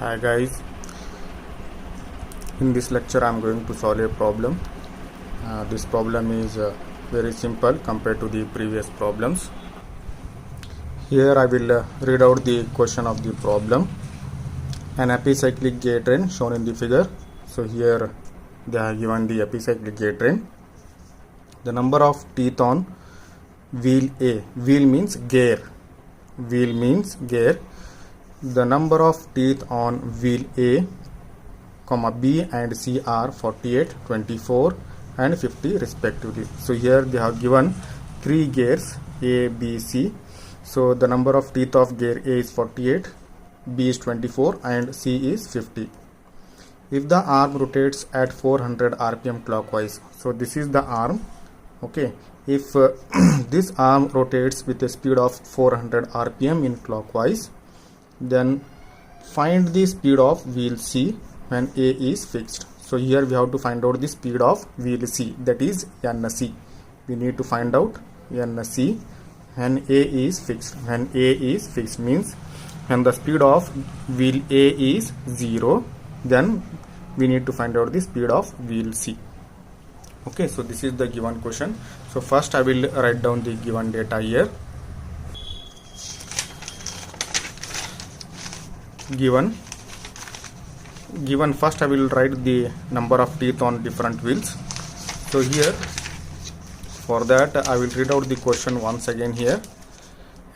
Hi guys, in this lecture I am going to solve a problem. This problem is very simple compared to the previous problems. Here I will read out the question of the problem. An epicyclic gear train shown in the figure. So here they have given the epicyclic gear train. The number of teeth on wheel A. Wheel means gear. Wheel means gear. The number of teeth on wheel A, B and C are 48, 24 and 50 respectively. So here they have given three gears A, B, C. So the number of teeth of gear A is 48, B is 24 and C is 50. If the arm rotates at 400 rpm clockwise, so this is the arm, okay. If this arm rotates with a speed of 400 rpm in clockwise, then find the speed of wheel C when A is fixed. So here we have to find out the speed of wheel C, that is NC. We need to find out NC when A is fixed. When A is fixed means when the speed of wheel A is 0, then we need to find out the speed of wheel C. Okay, so this is the given question. So first I will write down the given data here. Given first I will write the number of teeth on different wheels. So here for that I will read out the question once again here.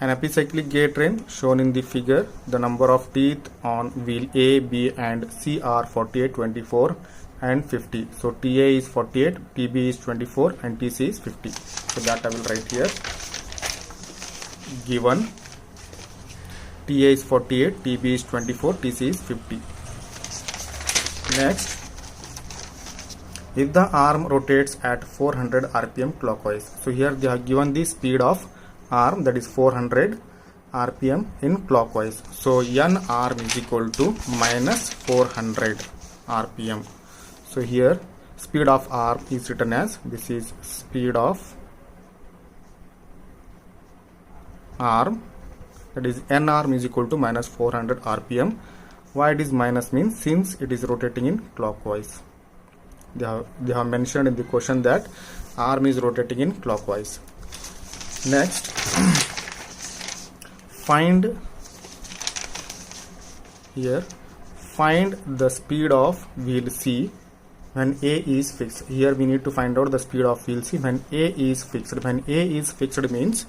An epicyclic gear train shown in the figure. The number of teeth on wheel A, B and C are 48, 24 and 50. So TA is 48, TB is 24 and TC is 50. So that I will write here. Given TA is 48, TB is 24, TC is 50. Next, if the arm rotates at 400 rpm clockwise. So here they have given the speed of arm, that is 400 rpm in clockwise. So n arm is equal to minus 400 rpm. So here speed of arm is written as, this is speed of arm, that is n arm is equal to minus 400 rpm. Why it is minus means since it is rotating in clockwise. They have mentioned in the question that arm is rotating in clockwise. Next, find the speed of wheel C when A is fixed. Here we need to find out the speed of wheel C when A is fixed. When A is fixed means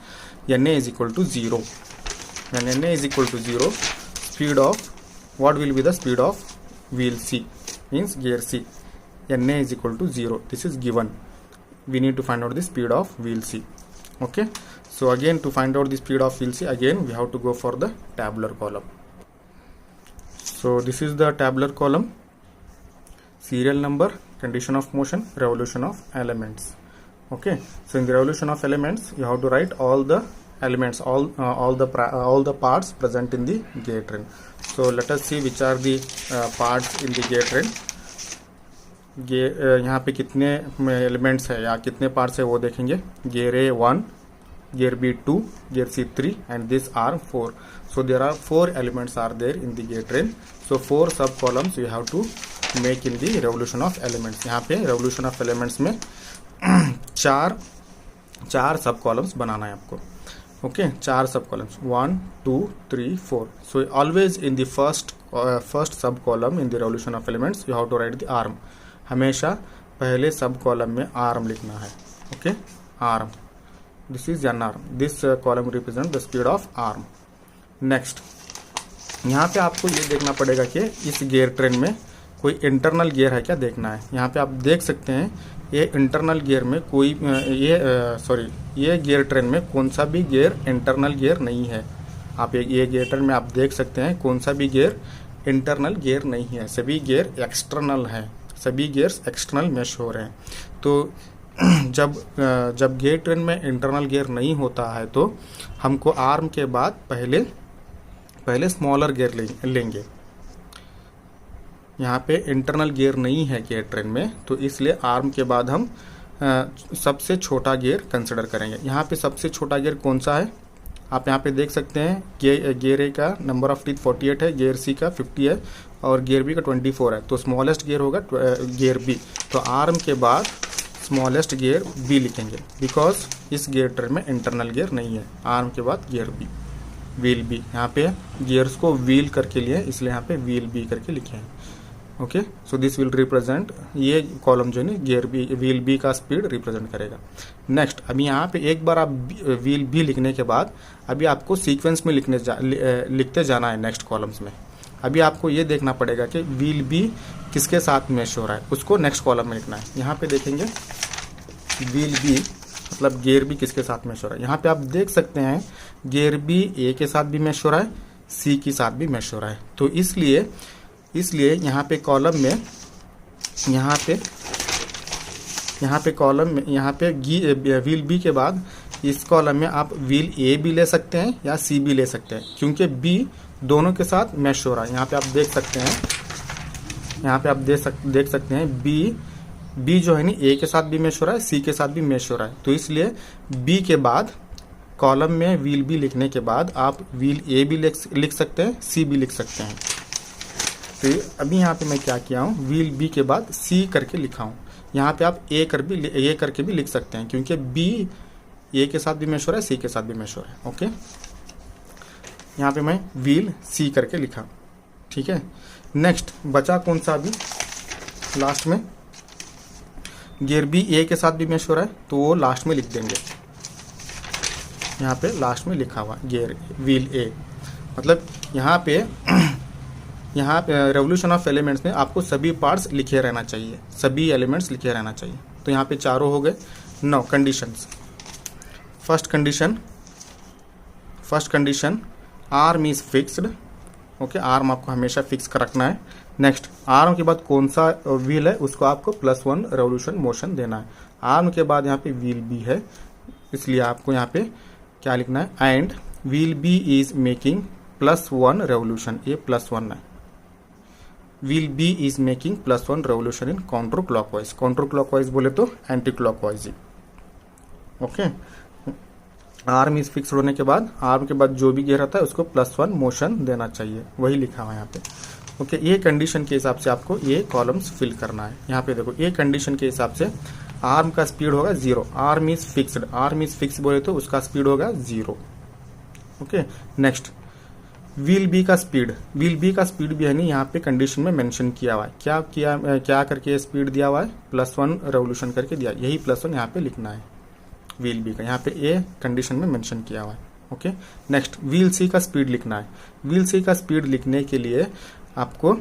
NA is equal to 0. When NA is equal to 0, speed of, what will be the speed of wheel C? Means gear C. NA is equal to 0. This is given. We need to find out the speed of wheel C. Okay. So again, to find out the speed of wheel C, again we have to go for the tabular column. So this is the tabular column. Serial number, condition of motion, revolution of elements. Okay. So in the revolution of elements, you have to write all the elements, all the parts present in the gear train. So let us see which are the parts in the gear train. यहाँ पे कितने elements है या कितने parts है वो देखेंगे. Gear A 1, gear B 2, gear C 3 and this arm 4. So there are 4 elements are there in the gear train. So 4 sub columns you have to make in the revolution of elements. यहाँ पे revolution of elements में चार सब columns बनाना है आपको. Okay, 4 sub columns, 1, 2, 3, 4. So always in the first sub column in the revolution of elements you have to write the arm. हमेशा पहले सब कॉलम में आर्म लिखना है. Okay, arm, this is N arm. This column represent the speed of arm. Next, यहाँ पे आपको ये देखना पड़ेगा कि इस गियर ट्रेन में कोई इंटरनल गियर है क्या, देखना है. यहाँ पे आप देख सकते हैं ये इंटरनल गियर में कोई ये गियर ट्रेन में कौन सा भी गियर इंटरनल गियर नहीं है. आप ये गियर ट्रेन में आप देख सकते हैं कौन सा भी गियर इंटरनल गियर नहीं है. सभी गियर एक्सटर्नल है. सभी गियर्स एक्सटर्नल मेश हो रहे हैं. तो जब गियर ट्रेन में इंटरनल गियर नहीं होता है तो हमको आर्म के बाद पहले स्मॉलर गियर लेंगे. यहाँ पे इंटरनल गियर नहीं है गियर ट्रेन में, तो इसलिए आर्म के बाद हम सबसे छोटा गियर कंसिडर करेंगे. यहाँ पे सबसे छोटा गियर कौन सा है, आप यहाँ पे देख सकते हैं गियर ए का नंबर ऑफ टीथ 48 है, गियर सी का 50 है और गियर बी का 24 है। तो स्मॉलेस्ट गियर होगा गियर बी। तो आर्म के बाद स्मॉलेस्ट गियर बी लिखेंगे बिकॉज इस गियर ट्रेन में इंटरनल गियर नहीं है। आर्म के बाद गियर बी, व्हील बी। यहाँ पे गियर्स को व्हील करके लिए इसलिए यहाँ पे व्हील बी करके लिखे हैं। Okay, so this will represent, ये कॉलम जो है ना गियर बी व्हील बी का स्पीड रिप्रेजेंट करेगा। नेक्स्ट, अभी यहाँ पे एक बार आप व्हील बी लिखने के बाद अभी आपको सीक्वेंस में लिखते जाना है नेक्स्ट कॉलम्स में। अभी आपको ये देखना पड़ेगा कि व्हील बी किसके साथ मैच हो रहा है, उसको नेक्स्ट कॉलम में लिखना है। यहाँ पे देखेंगे व्हील बी मतलब गियर बी किसके साथ मैच हो रहा है। यहाँ पे आप देख सकते हैं गियर बी ए के साथ भी मैच हो रहा है, सी के साथ भी मैच हो रहा है। तो इसलिए यहाँ पे कॉलम में यहाँ पे कॉलम में यहाँ पे व्हील बी के बाद इस कॉलम में आप व्हील ए भी ले सकते हैं या सी भी ले सकते हैं, क्योंकि बी दोनों के साथ मैच हो रहा है। यहाँ पे आप देख सकते हैं, यहाँ पे आप देख सकते हैं बी जो है ना ए के साथ भी मैच हो रहा है, सी के साथ भी मैच हो रहा है। तो इसलिए बी के बाद कॉलम में व्हील बी लिखने के बाद आप व्हील ए भी लिख सकते हैं, सी भी लिख सकते हैं। तो अभी यहाँ पे मैं क्या किया हूँ, व्हील बी के बाद सी करके लिखा हूँ। यहाँ पे आप ए करके भी लिख सकते हैं, क्योंकि बी ए के साथ भी मैच हो रहा है, सी के साथ भी मैच हो रहा है। ओके, यहाँ पे मैं व्हील सी करके लिखा। ठीक है, नेक्स्ट बचा कौन सा अभी लास्ट में, गियर बी ए के साथ भी मैच हो रहा है, तो वो लास्ट में लिख देंगे। यहाँ पे लास्ट में लिखा हुआ गियर व्हील ए, मतलब यहाँ पे रेवोल्यूशन ऑफ एलिमेंट्स में आपको सभी पार्ट्स लिखे रहना चाहिए, सभी एलिमेंट्स लिखे रहना चाहिए। तो यहाँ पे चारों हो गए। No conditions, first condition arm is fixed. Okay, arm आपको हमेशा फिक्स कर रखना है। नेक्स्ट, आर्म के बाद कौन सा व्हील है उसको आपको +1 रेवोल्यूशन मोशन देना है। आर्म के बाद यहाँ पे व्हील बी है, इसलिए आपको यहाँ पे क्या लिखना है, and wheel B is making +1 revolution. ये +1 है, wheel B is making +1 revolution in counter clockwise. Counter clockwise बोले तो एंटी क्लॉकवाइज ही। ओके, आर्म इज फिक्स होने के बाद आर्म के बाद जो भी गियर रहता है उसको +1 मोशन देना चाहिए, वही लिखा हुआ है यहाँ पे। ओके, ये कंडीशन के हिसाब से आपको ये कॉलम्स फिल करना है। यहाँ पे देखो, ये कंडीशन के हिसाब से आर्म का स्पीड होगा 0, arm is fixed, arm is fix बोले तो उसका स्पीड होगा 0। ओके, नेक्स्ट व्हील बी का स्पीड, व्हील बी का स्पीड भी है नहीं यहाँ पे कंडीशन में मेंशन किया हुआ है। क्या करके स्पीड दिया हुआ है, +1 रेवोल्यूशन करके दिया, यही +1 यहाँ पे लिखना है व्हील बी का, यहाँ पे ए कंडीशन में मेंशन किया हुआ है। ओके, नेक्स्ट व्हील सी का स्पीड लिखना है। व्हील सी का स्पीड लिखने के लिए आपको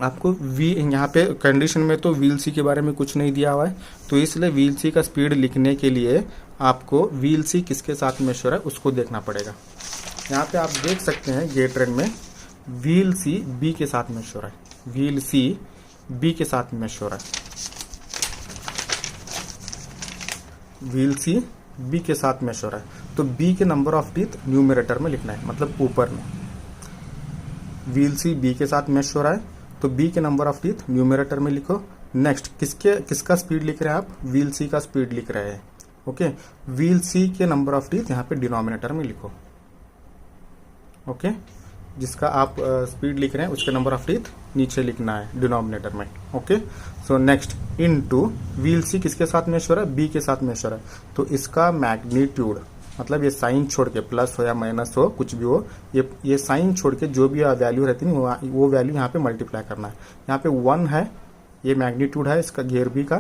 यहाँ पे कंडीशन में तो व्हील सी के बारे में कुछ नहीं दिया हुआ है, तो इसलिए व्हील सी का स्पीड लिखने के लिए आपको व्हील सी किसके साथ मैच हो रहा है उसको देखना पड़ेगा। यहाँ पे आप देख सकते हैं गियर ट्रेन में व्हील सी बी के साथ मैच हो रहा है, व्हील सी बी के साथ मैच हो रहा है, व्हील सी बी के साथ मैच हो रहा है। तो बी के नंबर ऑफ टीथ न्यूमरेटर में लिखना है, मतलब ऊपर में। व्हील सी बी के साथ मैच हो रहा है तो बी के नंबर ऑफ टीथ न्यूमरेटर में लिखो। नेक्स्ट, किसका स्पीड लिख रहे हैं आप, व्हील सी का स्पीड लिख रहे हैं। ओके, व्हील सी के नंबर ऑफ टीथ यहाँ पे डिनोमिनेटर में लिखो। ओके, जिसका आप स्पीड लिख रहे हैं उसके नंबर ऑफ टीथ नीचे लिखना है डिनोमिनेटर में। Okay, so next, into wheel C किसके साथ मैच हो रहा है, बी के साथ मैच हो रहा है, तो इसका मैग्नीट्यूड, मतलब ये साइन छोड़ के प्लस हो या माइनस हो कुछ भी हो, ये साइन छोड़ के जो भी वैल्यू रहती है वो वैल्यू यहाँ पे मल्टीप्लाई करना है। यहाँ पे 1 है, ये मैग्नीट्यूड है इसका गियर बी का,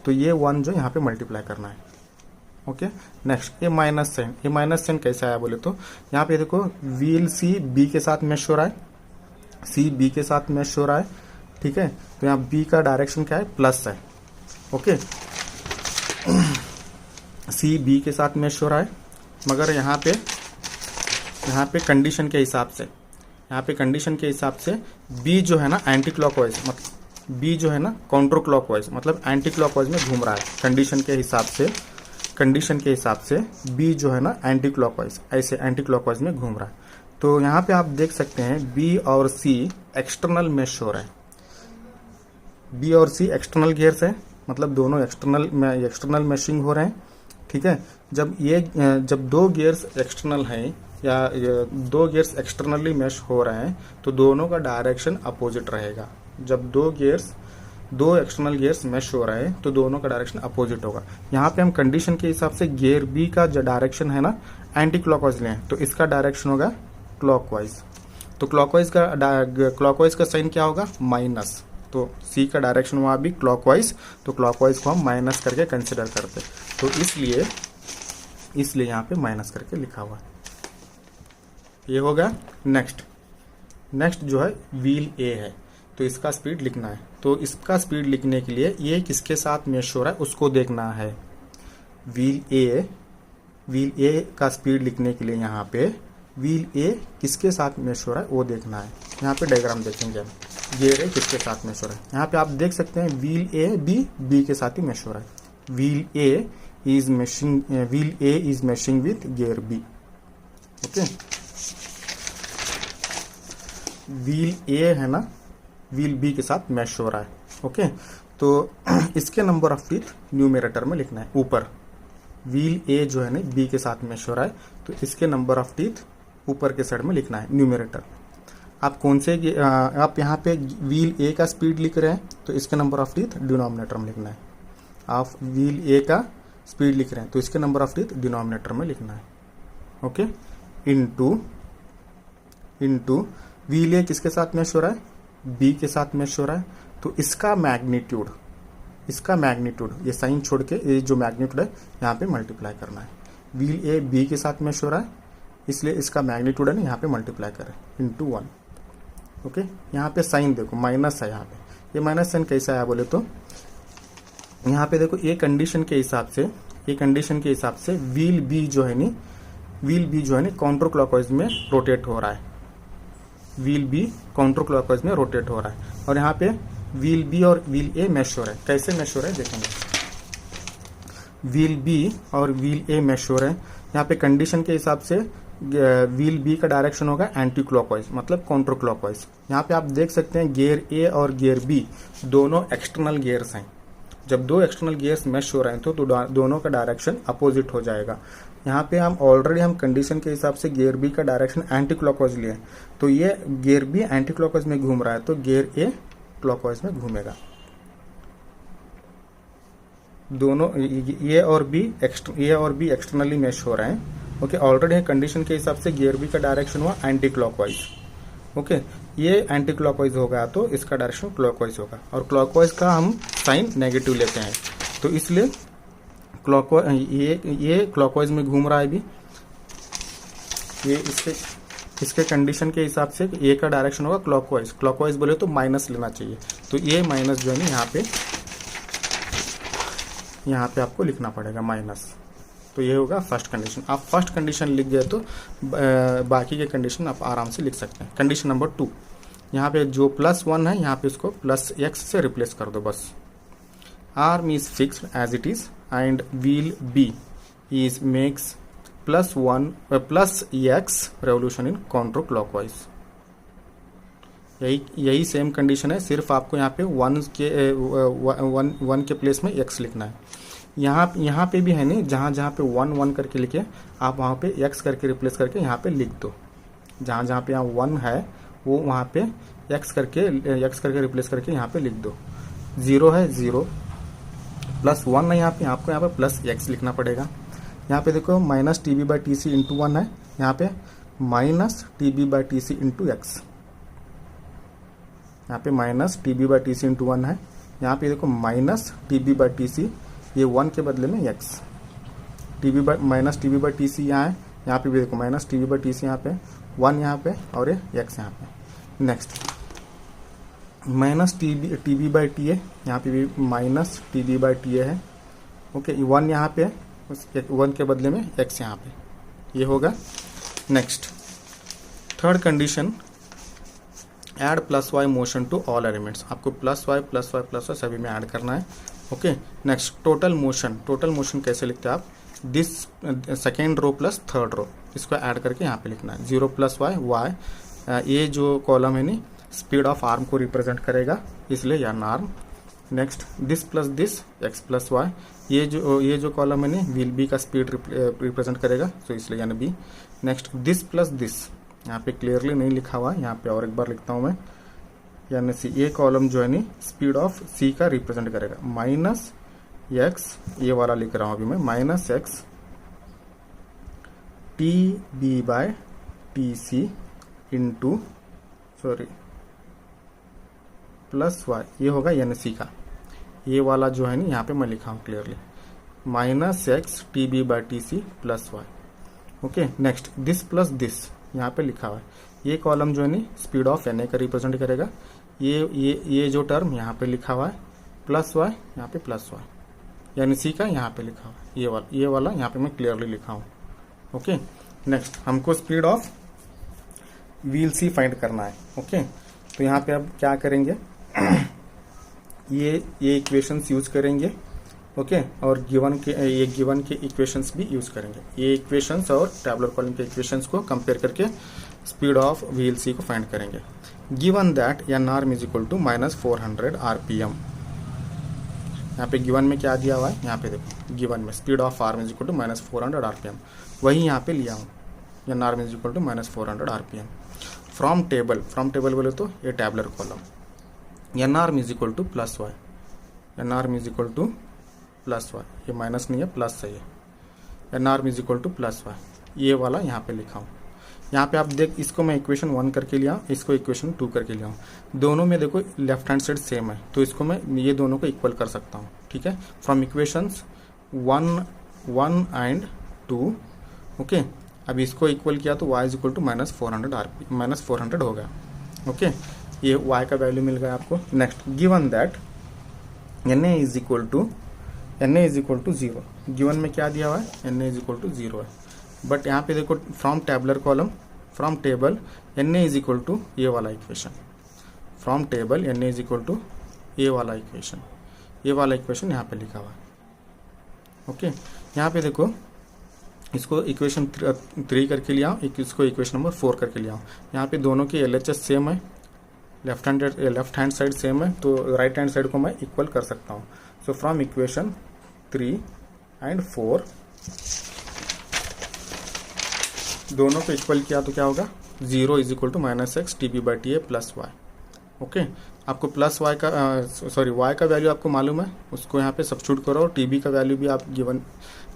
तो ये 1 जो यहाँ पे मल्टीप्लाई करना है। ओके, नेक्स्ट ये माइनस साइन कैसे आया बोले तो यहाँ पे देखो व्हील सी बी के साथ मैच हो रहा है, सी बी के साथ मैच हो रहा है। ठीक है, तो यहाँ बी का डायरेक्शन क्या है, प्लस है। ओके, सी बी के साथ मैच हो रहा है, मगर यहाँ पे कंडीशन के हिसाब से बी जो है ना एंटी क्लॉकवाइज, मतलब बी जो है ना काउंटर क्लॉकवाइज, मतलब एंटी क्लॉकवाइज में घूम रहा है। कंडीशन के हिसाब से बी जो है ना एंटी क्लॉकवाइज, ऐसे एंटी क्लॉकवाइज में घूम रहा है। तो यहाँ पे आप देख सकते हैं बी और सी एक्सटर्नल मैश हो रहा है, बी और सी एक्सटर्नल गियर्स है, मतलब दोनों एक्सटर्नल मैशिंग हो रहे हैं। ठीक है। जब दो गियर्स एक्सटर्नल हैं या दो गियर्स एक्सटर्नली मेश हो रहे हैं तो दोनों का डायरेक्शन अपोजिट रहेगा। जब दो एक्सटर्नल गियर्स मेश हो रहे हैं तो दोनों का डायरेक्शन अपोजिट होगा। यहाँ पे हम कंडीशन के हिसाब से गियर बी का जो डायरेक्शन है ना एंटी क्लॉकवाइज लें तो इसका डायरेक्शन होगा क्लॉकवाइज। तो क्लॉकवाइज का साइन क्या होगा, माइनस। तो सी का डायरेक्शन हुआ भी क्लॉकवाइज, तो क्लॉकवाइज को हम माइनस करके कंसिडर करते हैं। तो इसलिए यहाँ पे माइनस करके लिखा हुआ है। ये होगा। नेक्स्ट जो है व्हील ए है तो इसका स्पीड लिखना है। तो इसका स्पीड लिखने के लिए ये किसके साथ मैच हो रहा है उसको देखना है। व्हील ए का स्पीड लिखने के लिए यहाँ पे व्हील ए किसके साथ मैच हो रहा है वो देखना है। यहाँ पे डायग्राम देखेंगे हम, गियर ए किसके साथ मैच हो रहा है। यहाँ पे आप देख सकते हैं व्हील ए बी के साथ ही मैच हो रहा है। Wheel A is matching with gear B. Okay, wheel A है ना व्हील बी के साथ मैच हो रहा है। ओके, तो इसके नंबर ऑफ टीथ न्यूमरेटर में लिखना है ऊपर। व्हील ए जो है ना बी के साथ मैच हो रहा है तो इसके नंबर ऑफ टीथ ऊपर के साइड में लिखना है न्यूमरेटर। आप आप यहाँ पे व्हील ए का स्पीड लिख रहे हैं तो इसके नंबर ऑफ टीथ डिनोमिनेटर में लिखना है। आप व्हील ए का स्पीड लिख रहे हैं तो इसके नंबर ऑफ टीथ डिनोमिनेटर में लिखना है। ओके, इनटू व्हील ए किसके साथ मैच हो रहा है, बी के साथ मैच हो रहा है तो इसका मैग्नीट्यूड ये साइन छोड़ के ये जो मैग्नीट्यूड है यहाँ पे मल्टीप्लाई करना है। व्हील ए बी के साथ मैच हो रहा है इसलिए इसका मैग्नीट्यूड है ना यहाँ पे मल्टीप्लाई करें इनटू 1। ओके, यहाँ पे साइन देखो माइनस है। यहाँ पे ये माइनस साइन कैसा है बोले तो यहाँ पे देखो ये कंडीशन के हिसाब से व्हील बी जो है ना काउंटर क्लॉकवाइज में रोटेट हो रहा है। व्हील बी काउंटर क्लॉकवाइज में रोटेट हो रहा है और यहाँ पे व्हील बी और व्हील ए मैश हो रहा है। कैसे मैश हो रहा है देखेंगे। व्हील बी और व्हील ए मैश हो रहे हैं। यहाँ पे कंडीशन के हिसाब से व्हील बी का डायरेक्शन होगा एंटी क्लॉकवाइज मतलब काउंटर क्लॉकवाइज। यहाँ पे आप देख सकते हैं गियर ए और गियर बी दोनों एक्सटर्नल गियर्स हैं। जब दो एक्सटर्नल गियर्स मैश हो रहे हैं तो दोनों का डायरेक्शन अपोजिट हो जाएगा। यहाँ पे हम ऑलरेडी कंडीशन के हिसाब से गियर बी का डायरेक्शन एंटी क्लॉकवाइज लिए, तो ये गियर बी एंटी क्लॉकवाइज में घूम रहा है तो गियर ए क्लॉकवाइज में घूमेगा। दोनों ए और बी एक्सटर्नली मैच हो रहे हैं। ओके, ऑलरेडी कंडीशन के हिसाब से गियर बी का डायरेक्शन हुआ एंटी क्लॉकवाइज। ओके, ये एंटी क्लॉकवाइज होगा तो इसका डायरेक्शन क्लॉकवाइज होगा और क्लॉकवाइज का हम साइन नेगेटिव लेते हैं तो इसलिए ये क्लॉकवाइज में घूम रहा है अभी। ये इसके कंडीशन के हिसाब से ए का डायरेक्शन होगा क्लॉकवाइज बोले तो माइनस लेना चाहिए तो ये माइनस जो है ना यहाँ पे आपको लिखना पड़ेगा माइनस। तो ये होगा फर्स्ट कंडीशन। आप फर्स्ट कंडीशन लिख गए तो बाकी के कंडीशन आप आराम से लिख सकते हैं। कंडीशन नंबर 2, यहाँ पे जो +1 है यहाँ पे इसको +x से रिप्लेस कर दो बस। Arm is fixed as it is and wheel B is makes +x revolution in counter clockwise. यही सेम कंडीशन है, सिर्फ आपको यहाँ पे 1 के प्लेस में x लिखना है। यहाँ पे भी है नहीं, जहाँ पे 1 करके लिखे आप वहाँ पे x करके रिप्लेस करके यहाँ पे लिख दो। जहाँ पे यहाँ 1 है वो वहाँ पे x करके रिप्लेस करके यहाँ पे लिख दो। 0 है 0 +1 है यहाँ पे, आपको यहाँ पे +x लिखना पड़ेगा। यहाँ पे देखो -TB/TC × 1 है, यहाँ पे -TB/TC × x। यहाँ पे -TB/TC × 1 है, यहाँ पे देखो -TB/TC, ये 1 के बदले में x। -TB/TC यहाँ है, यहाँ पे भी देखो -TB/TC यहाँ पे, 1 यहाँ पे और ये x यहाँ पे। नेक्स्ट -TB/TA, यहाँ पे भी -TB/TA है। ओके, 1 यहाँ पे, 1 के बदले में x यहाँ पे, ये होगा। Next third condition, add +y motion to all elements. आपको +y सभी में ऐड करना है। ओके, नेक्स्ट टोटल मोशन कैसे लिखते हैं आप, this second row plus third row, इसको ऐड करके यहाँ पे लिखना है। 0 + y, ये जो कॉलम है नी स्पीड ऑफ आर्म को रिप्रेजेंट करेगा इसलिए यह arm next this plus this X plus Y, ये जो कॉलम है ना विल बी का स्पीड रिप्रेजेंट करेगा, तो इसलिए यानी B. Next this plus this, यहाँ पे क्लियरली नहीं लिखा हुआ है, यहाँ पे और एक बार लिखता हूँ मैं, यानी सी, ये कॉलम जो है नी स्पीड ऑफ सी का रिप्रेजेंट करेगा। माइनस एक्स, ये वाला लिख रहा हूँ अभी मैं, minus X T B by T C into sorry plus Y, ये होगा एन सी का। ये वाला जो है ना यहाँ पे मैं लिखा हूँ clearly, minus X T B by T C plus Y. Okay, next this plus this, यहाँ पे लिखा हुआ है, ये कॉलम जो है ना स्पीड ऑफ एन ए का रिप्रेजेंट करेगा। ये जो टर्म यहाँ पे लिखा हुआ है प्लस वाई, यहाँ पे प्लस वाई, यानी सी का यहाँ पे लिखा हुआ है, ये वाला यहाँ पे मैं क्लियरली लिखा हूँ। ओके, नेक्स्ट हमको speed of wheel C find करना है। ओके, तो यहाँ पे अब क्या करेंगे, ये इक्वेशंस यूज करेंगे। ओके, और गिवन के इक्वेशंस भी यूज करेंगे। ये इक्वेशंस और टैबुलर कॉलम के इक्वेशंस को कंपेयर करके स्पीड ऑफ व्हील सी को फाइंड करेंगे। Given that N arm is equal to -400 RPM. यहाँ पे गिवन में क्या दिया हुआ है, यहाँ पे देखो गिवन में speed of arm is equal to -400 RPM, वही यहाँ पे लिया हूँ, N arm is equal to -400 RPM. From table बोले तो ये tabular column, N arm is equal to plus Y, N arm is equal to plus Y, ये minus नहीं है प्लस है, ये N arm is equal to plus Y, ये वाला यहाँ पे लिखा हूँ। यहाँ पे आप देख, इसको मैं इक्वेशन 1 करके लिया, इसको इक्वेशन 2 करके लिया हूँ। दोनों में देखो लेफ्ट हैंड साइड सेम है, तो इसको मैं ये दोनों को इक्वल कर सकता हूँ। ठीक है, फ्रॉम इक्वेशंस 1 एंड 2। ओके, अब इसको इक्वल किया तो y इज इक्वल टू -400 हो गया। ओके, ये y का वैल्यू मिल गया आपको। Next given that na is equal to 0, given में क्या दिया हुआ है, na इज इक्वल टू 0 है, बट यहाँ पे देखो from tabular column, from table na is equal to ये वाला equation, from table na is equal to ये वाला इक्वेशन यहाँ पे लिखा हुआ है। ओके, यहाँ पे देखो इसको इक्वेशन 3 करके लिया हूँ, इसको इक्वेशन नंबर 4 करके लिया हूँ। यहाँ पे दोनों की LHS सेम है, लेफ्ट हैंड साइड सेम है, तो राइट हैंड साइड को मैं इक्वल कर सकता हूँ। सो फ्रॉम इक्वेशन 3 एंड 4 दोनों को इक्वल किया तो क्या होगा, 0 is equal to -x T B by T A plus Y. Okay, आपको प्लस वाई का वाई का वैल्यू आपको मालूम है, उसको यहाँ पे सब्स्टिट्यूट करो। टी बी का वैल्यू भी आप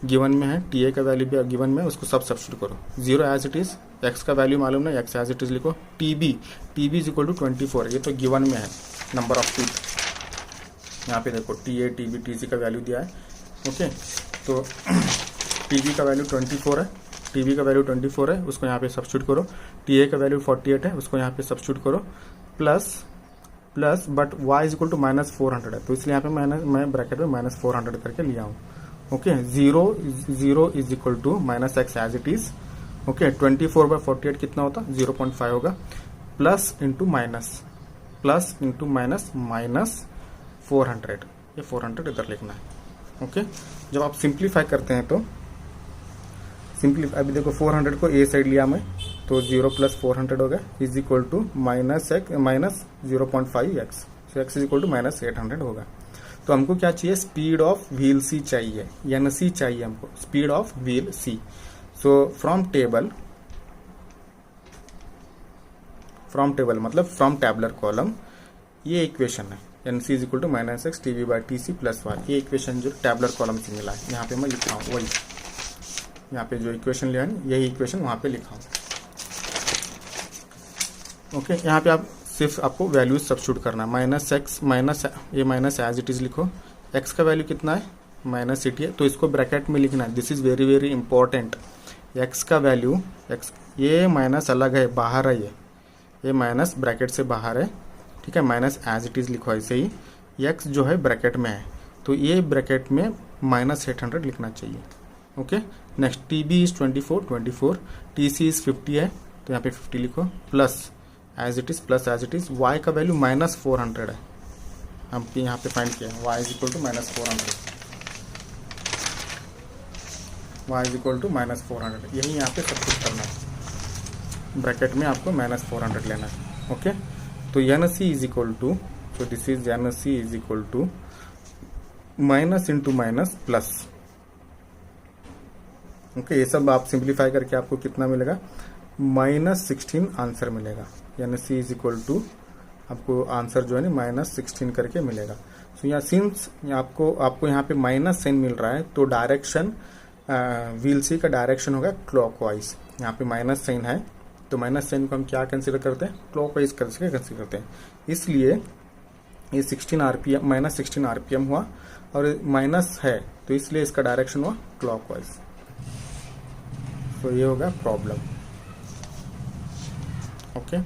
गिवन में है, टी ए का वैल्यू भी गिवन में है, उसको सब सब्स्टिट्यूट करो। 0 एज इट इज, एक्स का वैल्यू मालूम है, एक्स एज इट इज लिखो। T B is equal to 24, ये तो गिवन में है, नंबर ऑफ टीथ। यहाँ पे देखो T A T B T C का वैल्यू दिया है। ओके, तो टी बी का वैल्यू 24 है, टी बी का वैल्यू 24 है, उसको यहाँ पे सब्स्टिट्यूट करो। टी ए का वैल्यू 48 है, उसको यहाँ पे सब्स्टिट्यूट करो। Plus but y is equal to -400 है, तो इसलिए यहाँ पे मैं ब्रैकेट में -400 करके लिया हूँ। Okay, 0 is equal to -x as it is. Okay, 24/48 कितना होता, 0.5 होगा। प्लस इंटू माइनस -400, ये 400 इधर लिखना है। ओके, जब आप सिंप्लीफाई करते हैं तो अभी देखो 400 को ए साइड लिया मैं, तो 0 + 400 हो गया, is equal to -0.5x, so x is equal to -800 होगा। तो हमको क्या चाहिए, स्पीड ऑफ व्हील सी चाहिए, एन सी चाहिए हमको, speed of wheel C. So from table मतलब फ्रॉम टैबुलर कॉलम, ये इक्वेशन है, N C is equal to -x T B by T C plus Y. ये इक्वेशन जो टैबुलर कॉलम से मिला है, यहाँ पे मैं लिख रहा हूँ, वही यहाँ पे जो इक्वेशन लिया है यही इक्वेशन वहाँ पे लिखा हूँ। ओके, यहाँ पे आप सिर्फ आपको वैल्यूज सब्स्टिट्यूट करना है। माइनस एज इट इज लिखो। x का वैल्यू कितना है, -80 है, तो इसको ब्रैकेट में लिखना है। This is very very important. x का वैल्यू, ये माइनस अलग है, बाहर है, ये माइनस ब्रैकेट से बाहर है। ठीक है, माइनस एज इट इज लिखो ऐसे ही। x जो है ब्रैकेट में है, तो ये ब्रैकेट में -800 लिखना चाहिए। Okay, next T B is 24, T C is 50 है, तो यहाँ पे 50 लिखो। Plus as it is, y का वैल्यू -400 है, हम यहाँ पे फाइंड किया है, y is equal to -400, y is equal to -400, यही यहाँ पे सब कुछ करना है, ब्रैकेट में आपको -400 लेना है। ओके, तो N C is equal to तो this is N C is equal to minus into minus plus. Okay, ये सब आप सिंप्लीफाई करके आपको कितना मिलेगा, -16 आंसर मिलेगा। यानी सी इज इक्वल टू आपको आंसर जो है ना -16 करके मिलेगा। तो यहाँ सिंस आपको यहाँ पे माइनस साइन मिल रहा है, तो डायरेक्शन व्हील सी का डायरेक्शन होगा क्लॉकवाइज। यहाँ पे माइनस साइन है, तो माइनस साइन को हम क्या कंसिडर करते हैं, क्लॉकवाइज कंसिडर करते हैं। इसलिए ये 16 आरपीएम -16 आरपीएम हुआ, और माइनस है तो इसलिए इसका डायरेक्शन हुआ क्लॉकवाइज। तो ये होगा प्रॉब्लम। ओके।